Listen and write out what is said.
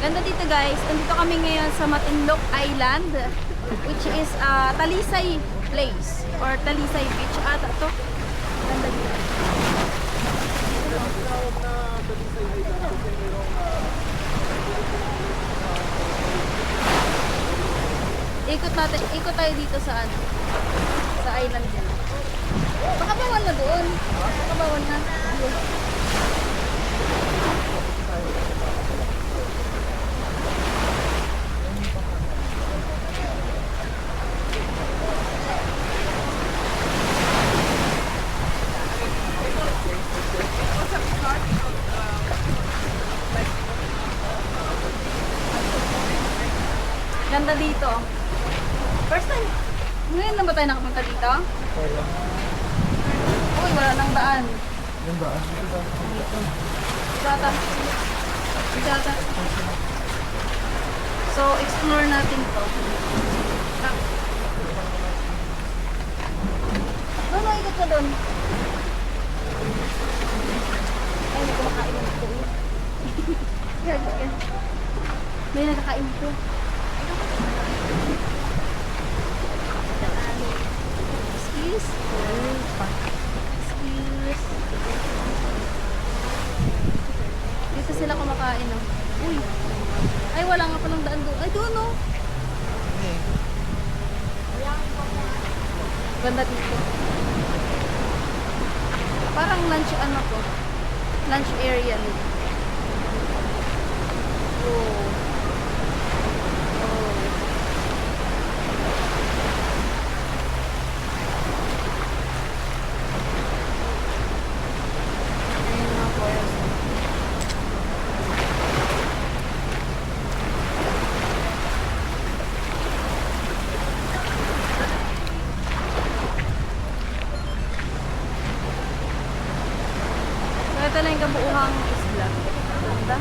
Ganda dito guys. Nandito kami ngayon sa Matinloc Island, which is Talisay Place or Talisay Beach ata to. Ganda dito. Ikot tayo dito sa ano, sa island nila. Baka bawal na doon. Baka bawal na. Ganda dito. First time. Ngayon na ba tayo nakapunta dito? Uy, wala nang daan. Yung daan dito ba? Dito. Isata. Isata. So, explore natin to. Doon, ikot ka doon. Ay, may kumakain ng ito. Gago ka. May nakakain ito. Excuse. Excuse. Dito sila kumakain, oh. Uy. Ay, wala nga palang daan doon. Ay, doon, oh. Ganda dito. Parang lunch, ano to? Lunch area nila. Oh. Oh. Ayun mga boys. So, ito lang yung kabuuhang isla. Ganda.